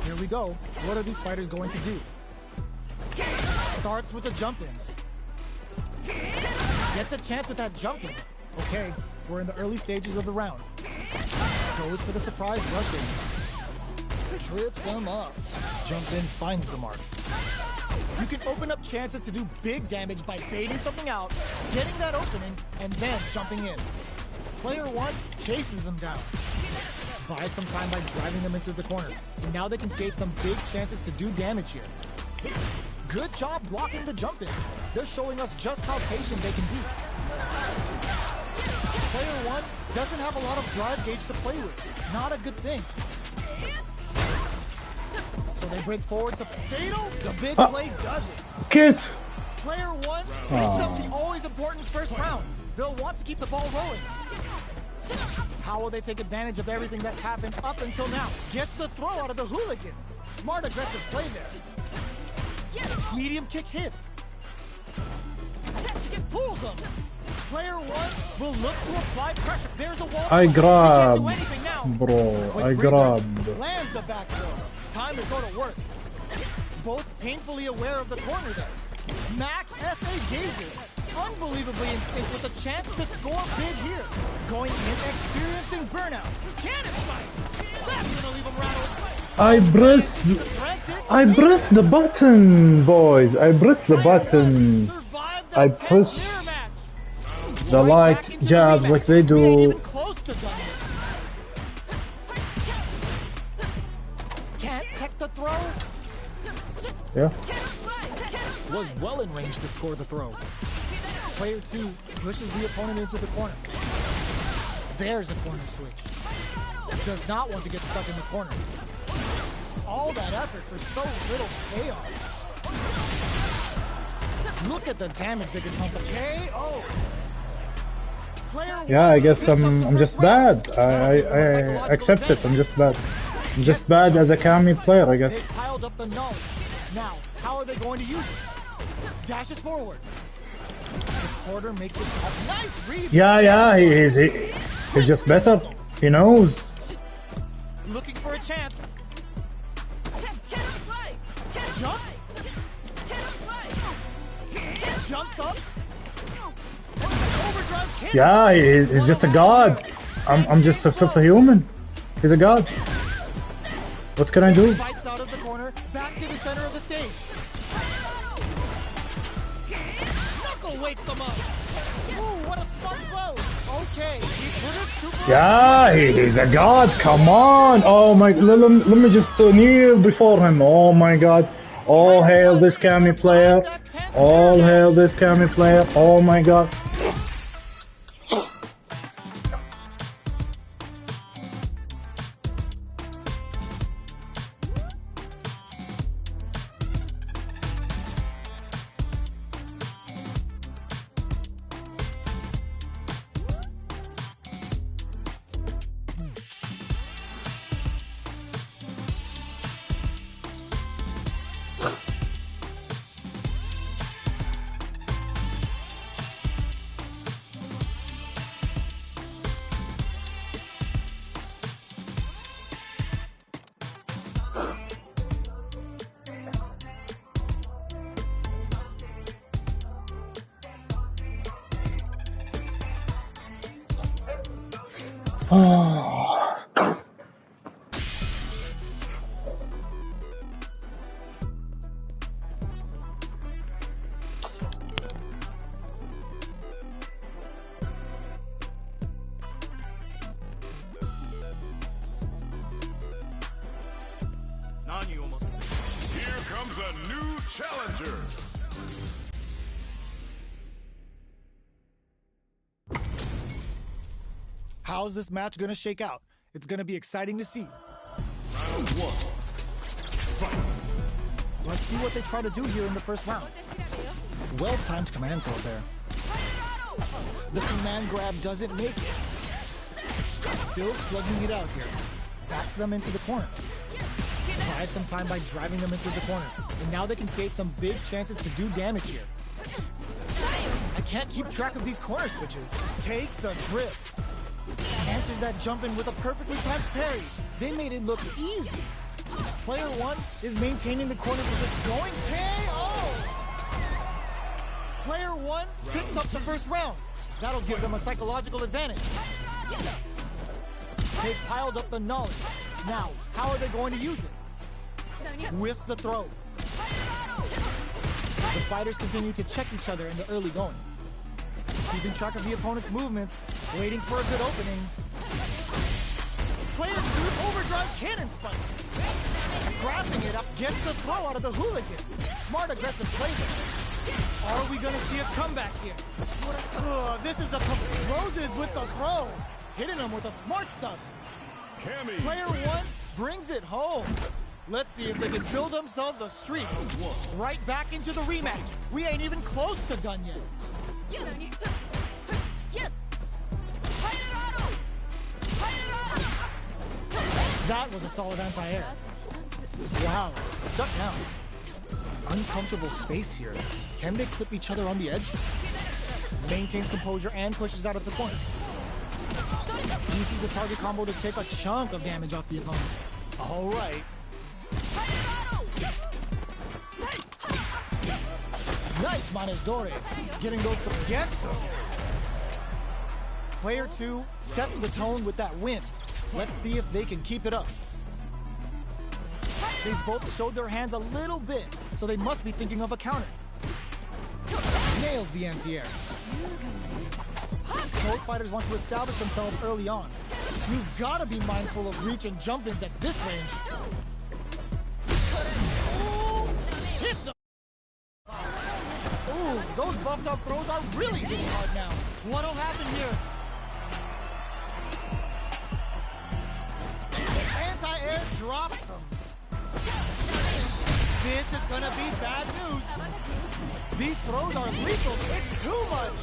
Here we go. What are these fighters going to do? Starts with a jump in. Gets a chance with that jumping. Okay, we're in the early stages of the round. Goes for the surprise rushing. Trips him up. Jump in, finds the mark. You can open up chances to do big damage by baiting something out, getting that opening, and then jumping in. Player 1 chases them down. Buys some time by driving them into the corner. And now they can create some big chances to do damage here. Good job blocking the jump in. They're showing us just how patient they can be. Player 1 doesn't have a lot of drive gauge to play with. Not a good thing. So they break forward to fatal. The big play does it. Kid. Player 1 picks up the always important first round. They'll want to keep the ball rolling. How will they take advantage of everything that's happened up until now? Gets the throw out of the hooligan. Smart aggressive play there. Medium kick hits. Pulls him. Player 1 will look to apply pressure. There's a wall. I grab, bro. I grab. Lands the back throw. Time to go to work. Both painfully aware of the corner there. Max SA gauges. Unbelievably in sync with a chance to score big here. Going in, experiencing burnout. Cannon strike. That's gonna leave him rattled. I pressed the button, boys. I pressed the button. I push the light jabs like they do. Can't tech the throw. Yeah. Was well in range to score the throw. Player 2 pushes the opponent into the corner. There's a corner switch. Does not want to get stuck in the corner. All that effort for so little payoff. Look at the damage they can pump. KO. Yeah, I guess I'm just bad. I accept it. I'm just bad. I'm just bad as a Kami player, I guess. They piled up the knowledge. Now, how are they going to use it? Dashes forward. The quarter makes it a nice read. Yeah, he's just better. He knows. Looking for a chance. Jumps. Jumps up. Overdrive. Yeah, he's just a god. I'm just a filthy human. He's a god. What can I do? Fights out of the corner, back to the center of the stage. Knuckle wakes them up. Ooh, what a smart throw. Okay, he put it super. Yeah, he's a god. Come on. Oh my. Let me just kneel before him. Oh my god. All hail this Kami player. All hail this Kami player. Oh my god. Here comes a new challenger. How's this match gonna shake out? It's gonna be exciting to see. Round 1. Fight. Let's see what they try to do here in the first round. Well-timed command throw there. The command grab doesn't make it. Still slugging it out here. Backs them into the corner. Buys some time by driving them into the corner. And now they can create some big chances to do damage here. I can't keep track of these corner switches. Takes a trip. Answers that jump in with a perfectly timed parry. They made it look easy. Player 1 is maintaining the corner position. Going KO! Player 1 picks up the first round. That'll give them a psychological advantage. They've piled up the knowledge. Now, how are they going to use it? Whiffs the throw. The fighters continue to check each other in the early going. Keeping track of the opponent's movements, waiting for a good opening. Player 2 overdrive cannon spike. Grabbing it up gets the throw out of the hooligan. Smart aggressive play there. Are we gonna see a comeback here? This is a Roses with the throw. Hitting them with the smart stuff. Cammy. Player 1 brings it home. Let's see if they can build themselves a streak. Right back into the rematch. We ain't even close to done yet. That was a solid anti-air. Wow, shut down. Uncomfortable space here. Can they clip each other on the edge? Maintains composure and pushes out of the corner. Uses the target combo to take a chunk of damage off the opponent. All right. Nice Manedore, getting those to get some. Player 2 sets the tone with that win. Let's see if they can keep it up. They both showed their hands a little bit, so they must be thinking of a counter. Nails the anti-air. Both fighters want to establish themselves early on. You've got to be mindful of reach and jump-ins at this range. Ooh, hits him. Ooh, those buffed up throws are really hitting hard now. What'll happen here? Anti-air drops him. This is gonna be bad news. These throws are lethal. It's too much.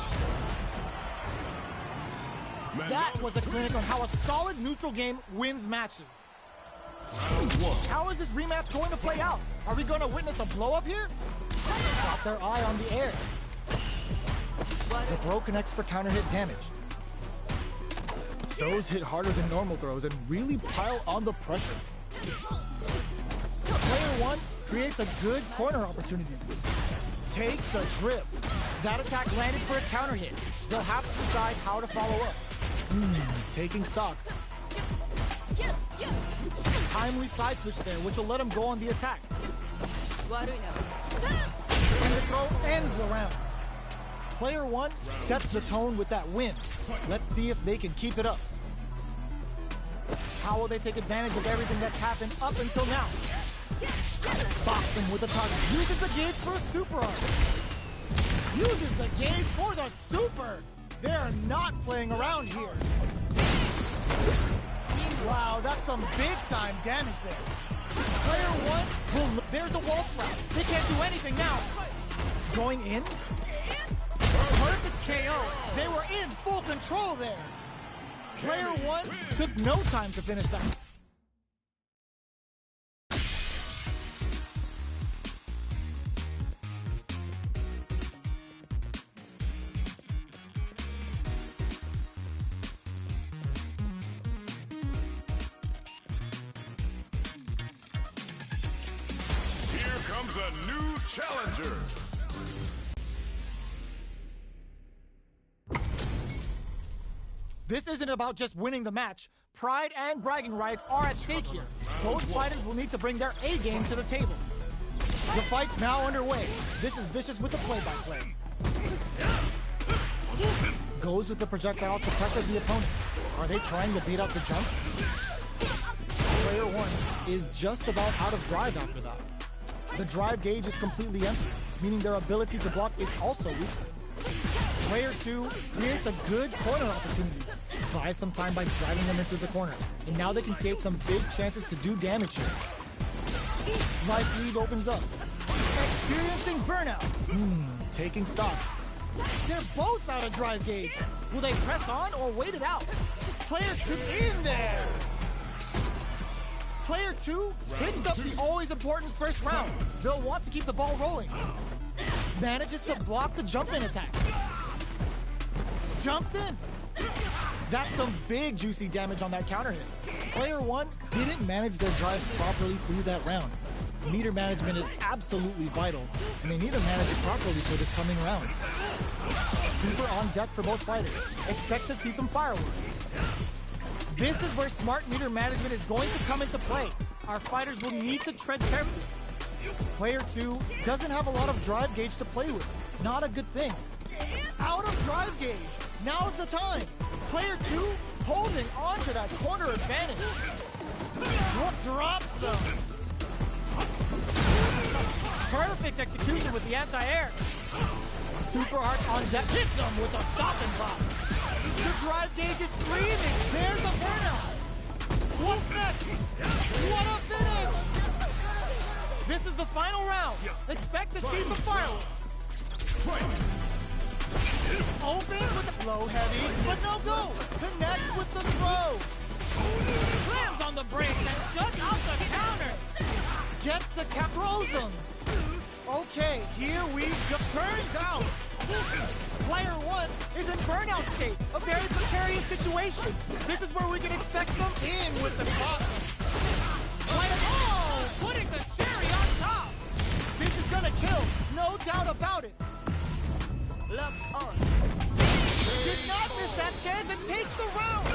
That was a clinic on how a solid neutral game wins matches. How is this rematch going to play out? Are we going to witness a blow-up here? Got their eye on the air. The throw connects for counter-hit damage. Those hit harder than normal throws and really pile on the pressure. Player 1 creates a good corner opportunity. Takes a trip. That attack landed for a counter hit. They'll have to decide how to follow up. Taking stock. Timely side switch there, which will let him go on the attack. And the throw ends the round. Player 1 sets the tone with that win. Let's see if they can keep it up. How will they take advantage of everything that's happened up until now? Boxing with the target. Uses the gauge for a super arm. Uses the gauge for the super. They're not playing around here. Wow, that's some big-time damage there. Player 1, there's a wall sprout. They can't do anything now. Going in? Perfect KO. They were in full control there. Player 1 took no time to finish that. Comes a new challenger. This isn't about just winning the match. Pride and bragging rights are at stake here. Both fighters will need to bring their A game to the table. The fight's now underway. This is Vicious with a play-by-play. Goes with the projectile to pressure the opponent. Are they trying to beat out the jump? Player 1 is just about out of drive after that. The drive gauge is completely empty, meaning their ability to block is also weak. Player 2 creates a good corner opportunity. Buys some time by driving them into the corner, and now they can create some big chances to do damage here. Life lead opens up. Experiencing burnout. Taking stock. They're both out of drive gauge. Will they press on or wait it out? Player 2 in there. Player 2 hits up the always important first round. They'll want to keep the ball rolling. Manages to block the jump-in attack. Jumps in. That's some big juicy damage on that counter hit. Player 1 didn't manage their drive properly through that round. Meter management is absolutely vital, and they need to manage it properly for this coming round. Super on deck for both fighters. Expect to see some fireworks. This is where smart meter management is going to come into play. Our fighters will need to tread carefully. Player 2 doesn't have a lot of drive gauge to play with. Not a good thing. Out of drive gauge. Now's the time. Player 2 holding on to that corner advantage. What drops them? Perfect execution with the anti-air. Super Art on deck hits them with a stop and pop. The drive gauge is screaming. There's a burnout. What's next? What a finish! This is the final round. Expect to see some fireworks. Opens with the low heavy, but no go. Connects with the throw. Slams on the brakes and shuts out the counter. Gets the cap, throws them. Okay, here we go. Burns out. Player 1 is in burnout state. A very precarious situation. This is where we can expect some in with the top. Putting the cherry on top. This is gonna kill, no doubt about it. Look on. Did not miss that chance and takes the round.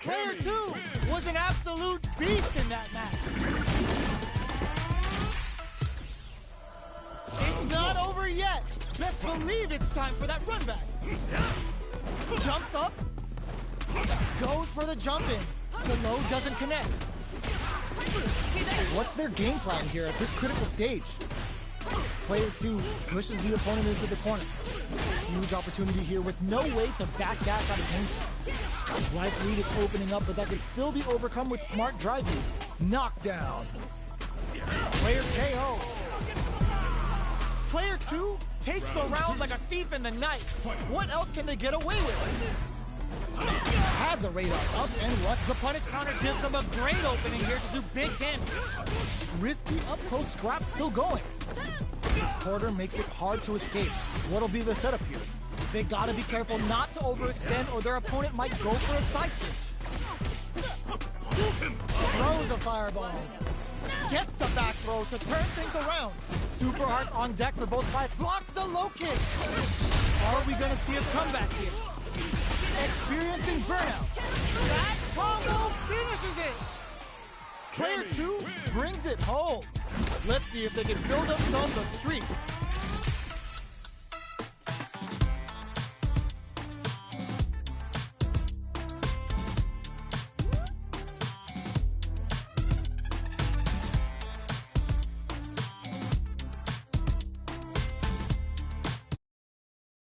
Player 2 was an absolute beast in that match. It's not over yet. Best believe it's time for that run back. Jumps up. Goes for the jump in. The low doesn't connect. What's their game plan here at this critical stage? Player 2 pushes the opponent into the corner. Huge opportunity here with no way to backdash out of danger. Life lead is opening up, but that could still be overcome with smart drive use. Knockdown. Player KO. Player 2 takes the round like a thief in the night. What else can they get away with? Had the radar up and what? The punish counter gives them a great opening here to do big damage. Risky up-close scrap still going. Porter makes it hard to escape. What'll be the setup here? They gotta be careful not to overextend or their opponent might go for a side switch. Throws a fireball. Gets the back throw to turn things around. Super Arts on deck for both fights. Blocks the low kick. Are we gonna see a comeback here? Experiencing burnout. That combo finishes it. Player 2 brings it home. Let's see if they can build up some of the streak.